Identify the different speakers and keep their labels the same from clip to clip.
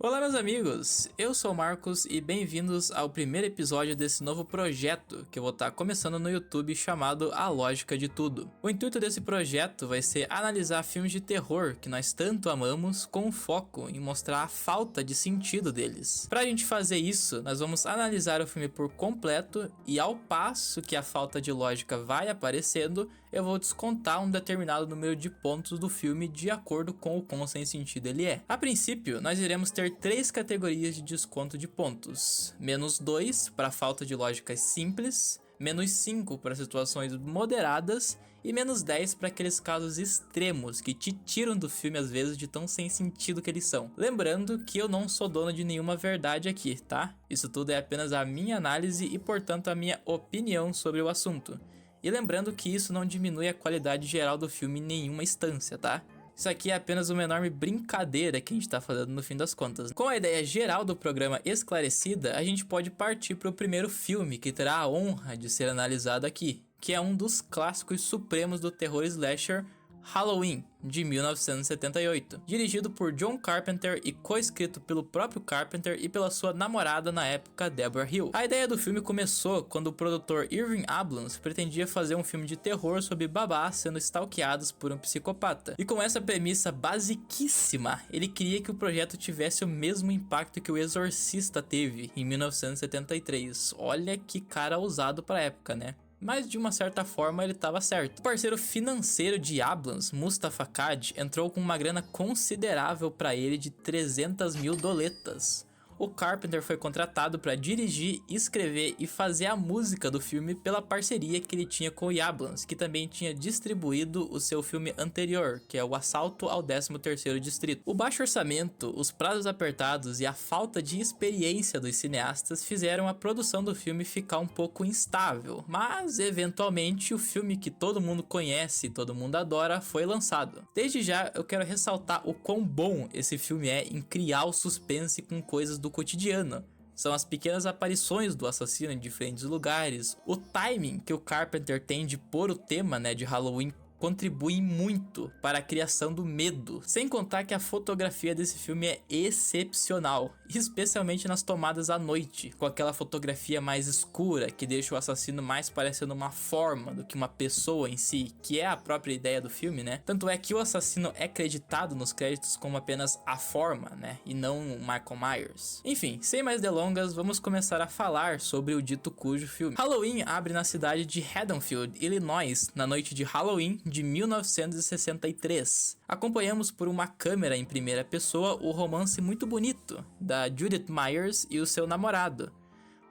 Speaker 1: Olá, meus amigos! Eu sou o Marcos e bem-vindos ao primeiro episódio desse novo projeto que eu vou estar começando no YouTube chamado A Lógica de Tudo. O intuito desse projeto vai ser analisar filmes de terror que nós tanto amamos, com foco em mostrar a falta de sentido deles. Pra gente fazer isso, nós vamos analisar o filme por completo e, ao passo que a falta de lógica vai aparecendo, eu vou descontar um determinado número de pontos do filme de acordo com o quão sem sentido ele é. A princípio, nós iremos ter 3 categorias de desconto de pontos: -2 para falta de lógica simples, -5 para situações moderadas e -10 para aqueles casos extremos que te tiram do filme às vezes de tão sem sentido que eles são. Lembrando que eu não sou dono de nenhuma verdade aqui, tá? Isso tudo é apenas a minha análise e, portanto, a minha opinião sobre o assunto. E lembrando que isso não diminui a qualidade geral do filme em nenhuma instância, tá? Isso aqui é apenas uma enorme brincadeira que a gente tá fazendo no fim das contas. Com a ideia geral do programa esclarecida, a gente pode partir para o primeiro filme que terá a honra de ser analisado aqui, que é um dos clássicos supremos do terror slasher, Halloween, de 1978, dirigido por John Carpenter e co-escrito pelo próprio Carpenter e pela sua namorada na época, Deborah Hill. A ideia do filme começou quando o produtor Irving Abrams pretendia fazer um filme de terror sobre babás sendo stalkeados por um psicopata. E com essa premissa basiquíssima, ele queria que o projeto tivesse o mesmo impacto que O Exorcista teve em 1973. Olha que cara ousado pra época, né? Mas de uma certa forma ele estava certo. O parceiro financeiro de Abrams, Mustafa Khad, entrou com uma grana considerável para ele de 300 mil doletas. O Carpenter foi contratado para dirigir, escrever e fazer a música do filme pela parceria que ele tinha com o Abrams, que também tinha distribuído o seu filme anterior, que é O Assalto ao 13º Distrito. O baixo orçamento, os prazos apertados e a falta de experiência dos cineastas fizeram a produção do filme ficar um pouco instável, mas eventualmente o filme que todo mundo conhece e todo mundo adora foi lançado. Desde já eu quero ressaltar o quão bom esse filme é em criar o suspense com coisas do cotidiano. São as pequenas aparições do assassino em diferentes lugares. O timing que o Carpenter tem de pôr o tema, de Halloween contribui muito para a criação do medo. Sem contar que a fotografia desse filme é excepcional, especialmente nas tomadas à noite, com aquela fotografia mais escura que deixa o assassino mais parecendo uma forma do que uma pessoa em si, que é a própria ideia do filme, né? Tanto é que o assassino é creditado nos créditos como apenas a forma, e não o Michael Myers. Enfim, sem mais delongas, vamos começar a falar sobre o dito cujo filme. Halloween abre na cidade de Haddonfield, Illinois, na noite de Halloween de 1963. Acompanhamos por uma câmera em primeira pessoa o romance muito bonito da Judith Myers e o seu namorado.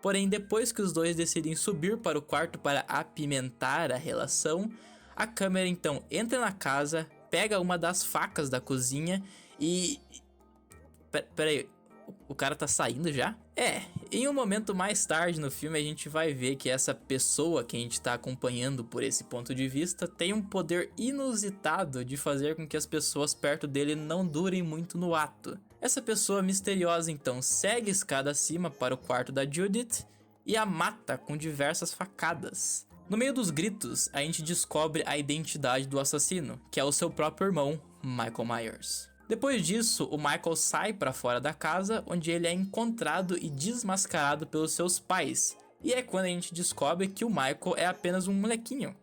Speaker 1: Porém, depois que os dois decidem subir para o quarto para apimentar a relação, a câmera então entra na casa, pega uma das facas da cozinha e... Peraí, o cara tá saindo já? Em um momento mais tarde no filme a gente vai ver que essa pessoa que a gente tá acompanhando por esse ponto de vista tem um poder inusitado de fazer com que as pessoas perto dele não durem muito no ato. Essa pessoa misteriosa então segue a escada acima para o quarto da Judith e a mata com diversas facadas. No meio dos gritos, a gente descobre a identidade do assassino, que é o seu próprio irmão, Michael Myers. Depois disso, o Michael sai para fora da casa, onde ele é encontrado e desmascarado pelos seus pais. E é quando a gente descobre que o Michael é apenas um molequinho,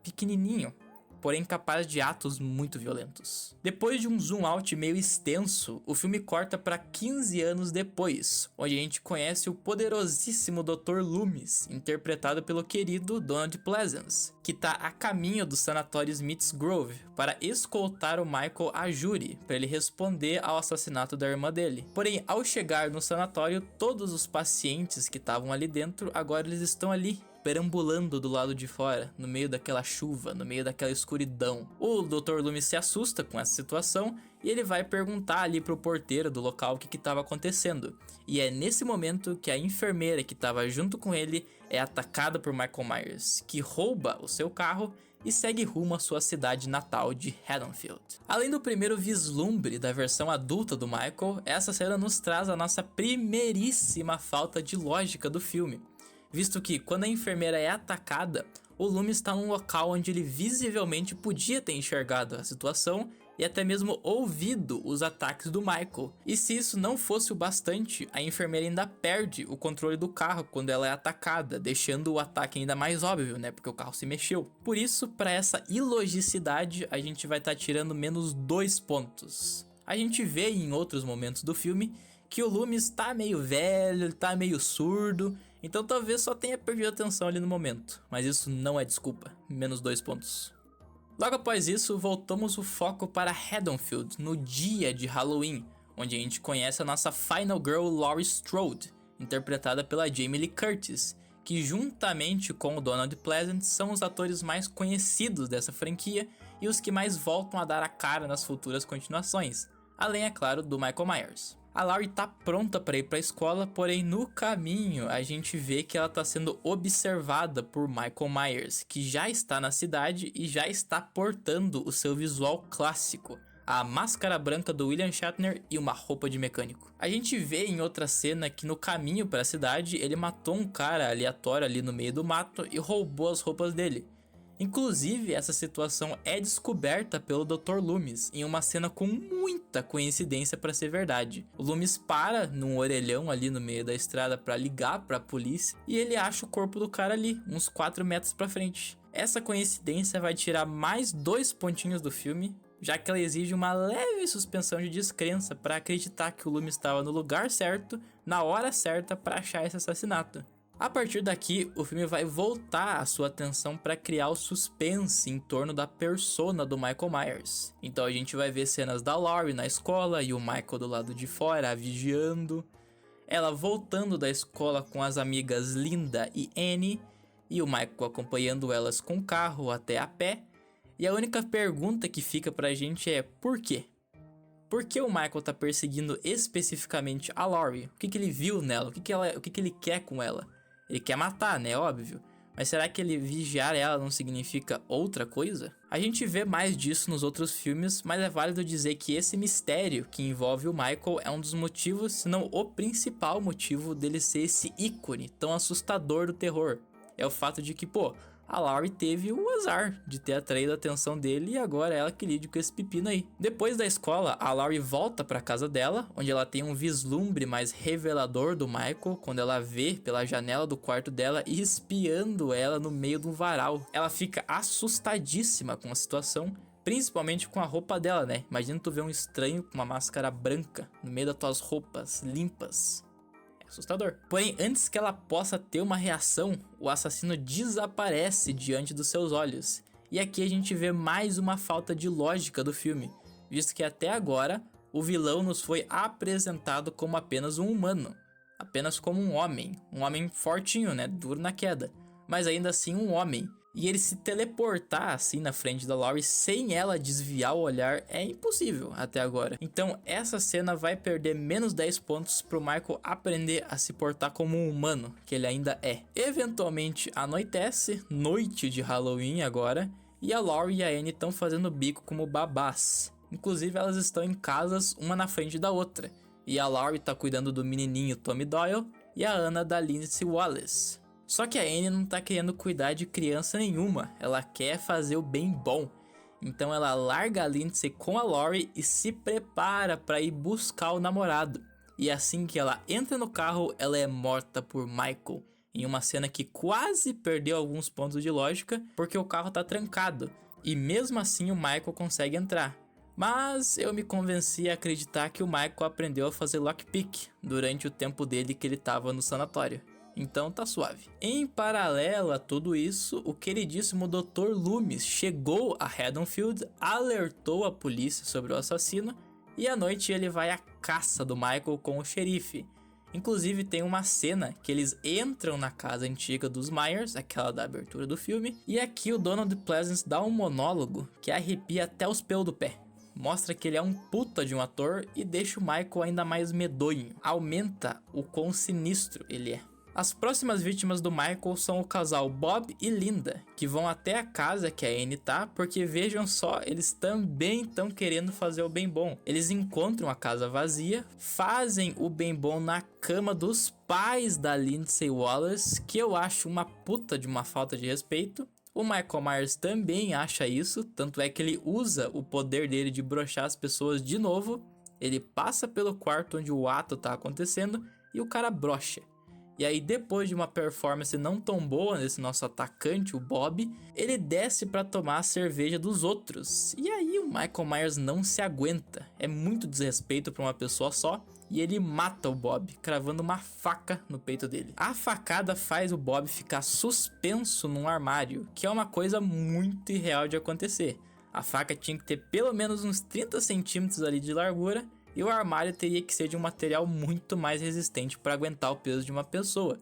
Speaker 1: pequenininho, porém capaz de atos muito violentos. Depois de um zoom out meio extenso, o filme corta para 15 anos depois, onde a gente conhece o poderosíssimo Dr. Loomis, interpretado pelo querido Donald Pleasence, que tá a caminho do sanatório Smith's Grove para escoltar o Michael a júri, para ele responder ao assassinato da irmã dele. Porém, ao chegar no sanatório, todos os pacientes que estavam ali dentro, agora eles estão ali, perambulando do lado de fora, no meio daquela chuva, no meio daquela escuridão. O Dr. Loomis se assusta com essa situação e ele vai perguntar ali pro porteiro do local o que estava acontecendo. E é nesse momento que a enfermeira que estava junto com ele é atacada por Michael Myers, que rouba o seu carro e segue rumo à sua cidade natal de Haddonfield. Além do primeiro vislumbre da versão adulta do Michael, essa cena nos traz a nossa primeiríssima falta de lógica do filme, visto que quando a enfermeira é atacada, o Loomis está num local onde ele visivelmente podia ter enxergado a situação e até mesmo ouvido os ataques do Michael. E se isso não fosse o bastante, a enfermeira ainda perde o controle do carro quando ela é atacada, deixando o ataque ainda mais óbvio, né, porque o carro se mexeu. Por isso, para essa ilogicidade, a gente vai estar tirando menos 2 pontos. A gente vê em outros momentos do filme que o Loomis tá meio velho, ele tá meio surdo, então talvez só tenha perdido a atenção ali no momento. Mas isso não é desculpa, menos 2 pontos. Logo após isso, voltamos o foco para Haddonfield, no dia de Halloween, onde a gente conhece a nossa Final Girl Laurie Strode, interpretada pela Jamie Lee Curtis, que juntamente com o Donald Pleasence são os atores mais conhecidos dessa franquia e os que mais voltam a dar a cara nas futuras continuações, além, é claro, do Michael Myers. A Laurie tá pronta para ir para a escola, porém no caminho a gente vê que ela tá sendo observada por Michael Myers, que já está na cidade e já está portando o seu visual clássico, a máscara branca do William Shatner e uma roupa de mecânico. A gente vê em outra cena que no caminho para a cidade ele matou um cara aleatório ali no meio do mato e roubou as roupas dele. Inclusive, essa situação é descoberta pelo Dr. Loomis em uma cena com muita coincidência para ser verdade. O Loomis para num orelhão ali no meio da estrada para ligar para a polícia e ele acha o corpo do cara ali, uns 4 metros para frente. Essa coincidência vai tirar mais 2 pontinhos do filme, já que ela exige uma leve suspensão de descrença para acreditar que o Loomis estava no lugar certo, na hora certa para achar esse assassinato. A partir daqui, o filme vai voltar a sua atenção para criar o suspense em torno da persona do Michael Myers. Então a gente vai ver cenas da Laurie na escola e o Michael do lado de fora a vigiando. Ela voltando da escola com as amigas Linda e Annie e o Michael acompanhando elas com o carro até a pé. E a única pergunta que fica pra gente é por quê? Por que o Michael tá perseguindo especificamente a Laurie? O que ele viu nela? O que ele quer com ela? Ele quer matar, né? Óbvio. Mas será que ele vigiar ela não significa outra coisa? A gente vê mais disso nos outros filmes, mas é válido dizer que esse mistério que envolve o Michael é um dos motivos, se não o principal motivo dele ser esse ícone tão assustador do terror. É o fato de que, a Laurie teve o azar de ter atraído a atenção dele e agora é ela que lide com esse pepino aí. Depois da escola, a Laurie volta para casa dela, onde ela tem um vislumbre mais revelador do Michael, quando ela vê pela janela do quarto dela e espiando ela no meio de um varal. Ela fica assustadíssima com a situação, principalmente com a roupa dela, né? Imagina tu ver um estranho com uma máscara branca no meio das tuas roupas limpas. Assustador. Porém, antes que ela possa ter uma reação, o assassino desaparece diante dos seus olhos. E aqui a gente vê mais uma falta de lógica do filme, visto que até agora o vilão nos foi apresentado como apenas um humano, apenas como um homem fortinho, né, duro na queda, mas ainda assim um homem. E ele se teleportar assim na frente da Laurie sem ela desviar o olhar é impossível até agora. Então essa cena vai perder menos 10 pontos pro Michael aprender a se portar como um humano, que ele ainda é. Eventualmente anoitece, noite de Halloween agora, e a Laurie e a Annie estão fazendo bico como babás. Inclusive elas estão em casas uma na frente da outra. E a Laurie tá cuidando do menininho Tommy Doyle e a Anna da Lindsay Wallace. Só que a Annie não tá querendo cuidar de criança nenhuma, ela quer fazer o bem bom. Então ela larga a Lindsay com a Laurie e se prepara para ir buscar o namorado. E assim que ela entra no carro, ela é morta por Michael, em uma cena que quase perdeu alguns pontos de lógica, porque o carro tá trancado. E mesmo assim o Michael consegue entrar. Mas eu me convenci a acreditar que o Michael aprendeu a fazer lockpick durante o tempo dele que ele tava no sanatório. Então tá suave. Em paralelo a tudo isso, o queridíssimo Dr. Loomis chegou a Haddonfield, alertou a polícia sobre o assassino e à noite ele vai à caça do Michael com o xerife. Inclusive tem uma cena que eles entram na casa antiga dos Myers, aquela da abertura do filme, e aqui o Donald Pleasence dá um monólogo que arrepia até os pelos do pé. Mostra que ele é um puta de um ator e deixa o Michael ainda mais medonho. Aumenta o quão sinistro ele é. As próximas vítimas do Michael são o casal Bob e Linda, que vão até a casa que a Annie tá, porque vejam só, eles também estão querendo fazer o bem bom. Eles encontram a casa vazia, fazem o bem bom na cama dos pais da Lindsay Wallace, que eu acho uma puta de uma falta de respeito. O Michael Myers também acha isso, tanto é que ele usa o poder dele de broxar as pessoas de novo. Ele passa pelo quarto onde o ato tá acontecendo e o cara brocha. E aí, depois de uma performance não tão boa nesse nosso atacante, o Bob, ele desce pra tomar a cerveja dos outros. E aí o Michael Myers não se aguenta. É muito desrespeito pra uma pessoa só. E ele mata o Bob, cravando uma faca no peito dele. A facada faz o Bob ficar suspenso num armário, que é uma coisa muito irreal de acontecer. A faca tinha que ter pelo menos uns 30 centímetros ali de largura. E o armário teria que ser de um material muito mais resistente para aguentar o peso de uma pessoa.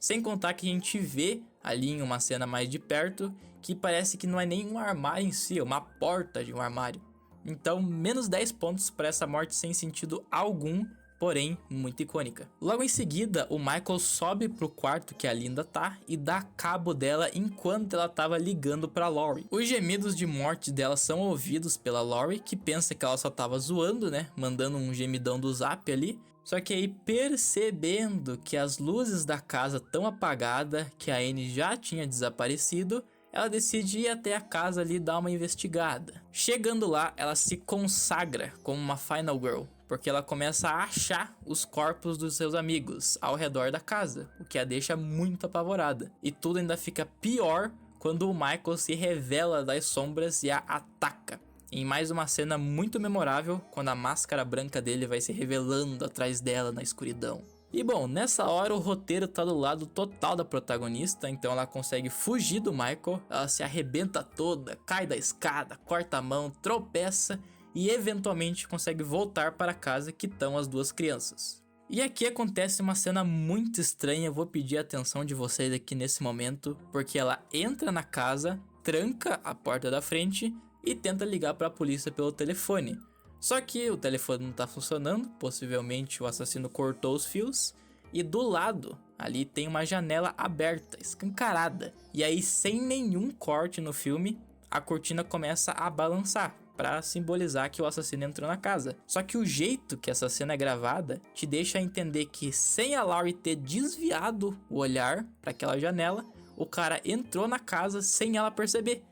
Speaker 1: Sem contar que a gente vê ali em uma cena mais de perto que parece que não é nem um armário em si, é uma porta de um armário. Então, menos 10 pontos para essa morte sem sentido algum, porém muito icônica. Logo em seguida, o Michael sobe pro quarto que a Linda tá e dá cabo dela enquanto ela tava ligando pra Laurie. Os gemidos de morte dela são ouvidos pela Laurie, que pensa que ela só tava zoando, né, mandando um gemidão do zap ali. Só que aí, percebendo que as luzes da casa tão apagadas, que a Anne já tinha desaparecido, ela decide ir até a casa ali dar uma investigada. Chegando lá, ela se consagra como uma Final Girl, porque ela começa a achar os corpos dos seus amigos ao redor da casa, o que a deixa muito apavorada. E tudo ainda fica pior quando o Michael se revela das sombras e a ataca. Em mais uma cena muito memorável, quando a máscara branca dele vai se revelando atrás dela na escuridão. E bom, nessa hora o roteiro tá do lado total da protagonista, então ela consegue fugir do Michael, ela se arrebenta toda, cai da escada, corta a mão, tropeça e eventualmente consegue voltar para casa que estão as duas crianças. E aqui acontece uma cena muito estranha, eu vou pedir a atenção de vocês aqui nesse momento, porque ela entra na casa, tranca a porta da frente e tenta ligar para a polícia pelo telefone. Só que o telefone não tá funcionando, possivelmente o assassino cortou os fios, e do lado ali tem uma janela aberta, escancarada. E aí, sem nenhum corte no filme, a cortina começa a balançar, para simbolizar que o assassino entrou na casa. Só que o jeito que essa cena é gravada te deixa entender que, sem a Laurie ter desviado o olhar para aquela janela, o cara entrou na casa sem ela perceber.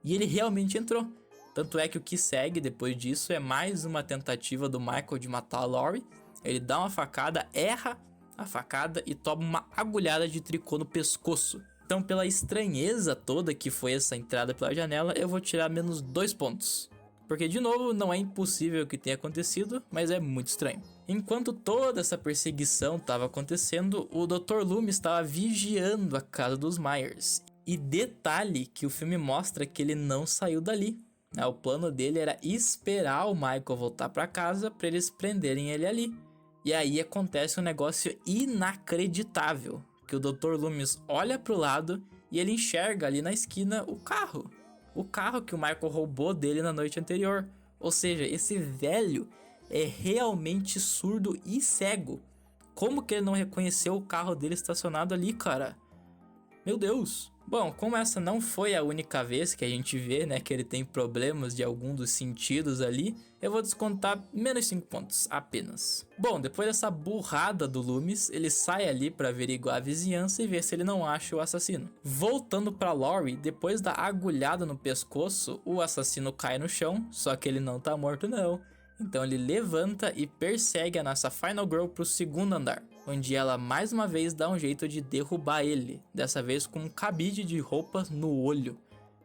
Speaker 1: E ele realmente entrou. Tanto é que o que segue depois disso é mais uma tentativa do Michael de matar a Laurie. Ele dá uma facada, erra a facada e toma uma agulhada de tricô no pescoço. Então, pela estranheza toda que foi essa entrada pela janela, eu vou tirar menos 2 pontos. Porque, de novo, não é impossível que tenha acontecido, mas é muito estranho. Enquanto toda essa perseguição estava acontecendo, o Dr. Loomis estava vigiando a casa dos Myers. E detalhe que o filme mostra que ele não saiu dali. O plano dele era esperar o Michael voltar para casa para eles prenderem ele ali. E aí acontece um negócio inacreditável, que o Dr. Loomis olha pro lado e ele enxerga ali na esquina o carro. O carro que o Michael roubou dele na noite anterior. Ou seja, esse velho é realmente surdo e cego. Como que ele não reconheceu o carro dele estacionado ali, cara? Meu Deus! Bom, como essa não foi a única vez que a gente vê, né, que ele tem problemas de algum dos sentidos ali, eu vou descontar menos 5 pontos, apenas. Bom, depois dessa burrada do Loomis, ele sai ali pra averiguar a vizinhança e ver se ele não acha o assassino. Voltando pra Laurie, depois da agulhada no pescoço, o assassino cai no chão, só que ele não tá morto não. Então ele levanta e persegue a nossa Final Girl pro segundo andar, onde ela mais uma vez dá um jeito de derrubar ele, dessa vez com um cabide de roupas no olho.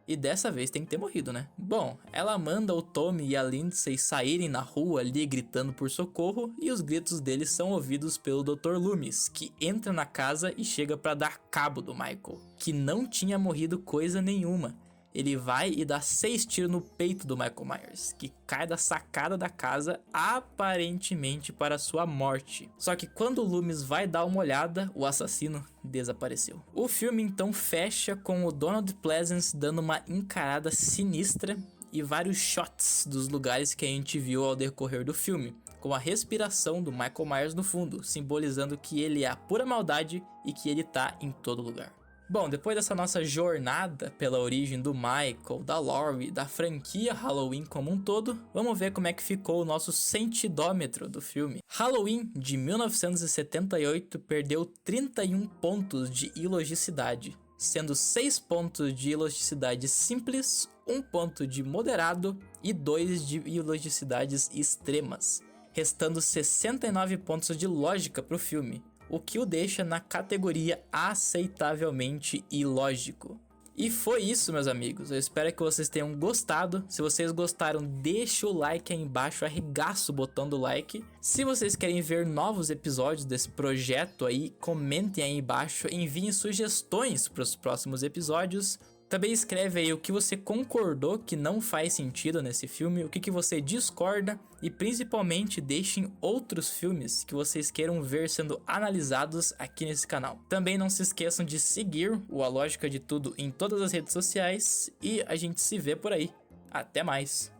Speaker 1: E dessa vez tem que ter morrido, né? Bom, ela manda o Tommy e a Lindsay saírem na rua ali gritando por socorro, e os gritos deles são ouvidos pelo Dr. Loomis, que entra na casa e chega para dar cabo do Michael, que não tinha morrido coisa nenhuma. Ele vai e dá 6 tiros no peito do Michael Myers, que cai da sacada da casa, aparentemente para sua morte. Só que quando o Loomis vai dar uma olhada, o assassino desapareceu. O filme então fecha com o Donald Pleasence dando uma encarada sinistra e vários shots dos lugares que a gente viu ao decorrer do filme, com a respiração do Michael Myers no fundo, simbolizando que ele é a pura maldade e que ele tá em todo lugar. Bom, depois dessa nossa jornada pela origem do Michael, da Laurie, da franquia Halloween como um todo, vamos ver como é que ficou o nosso sentidômetro do filme. Halloween, de 1978, perdeu 31 pontos de ilogicidade. sendo 6 pontos de elasticidade simples, 1 ponto de moderado e 2 de elasticidades extremas, restando 69 pontos de lógica para o filme, o que o deixa na categoria aceitavelmente ilógico. E foi isso, meus amigos. Eu espero que vocês tenham gostado. Se vocês gostaram, deixa o like aí embaixo, arregaça o botão do like. Se vocês querem ver novos episódios desse projeto aí, comentem aí embaixo, enviem sugestões para os próximos episódios. Também escreve aí o que você concordou que não faz sentido nesse filme, o que você discorda e principalmente deixem outros filmes que vocês queiram ver sendo analisados aqui nesse canal. Também não se esqueçam de seguir o A Lógica de Tudo em todas as redes sociais e a gente se vê por aí. Até mais!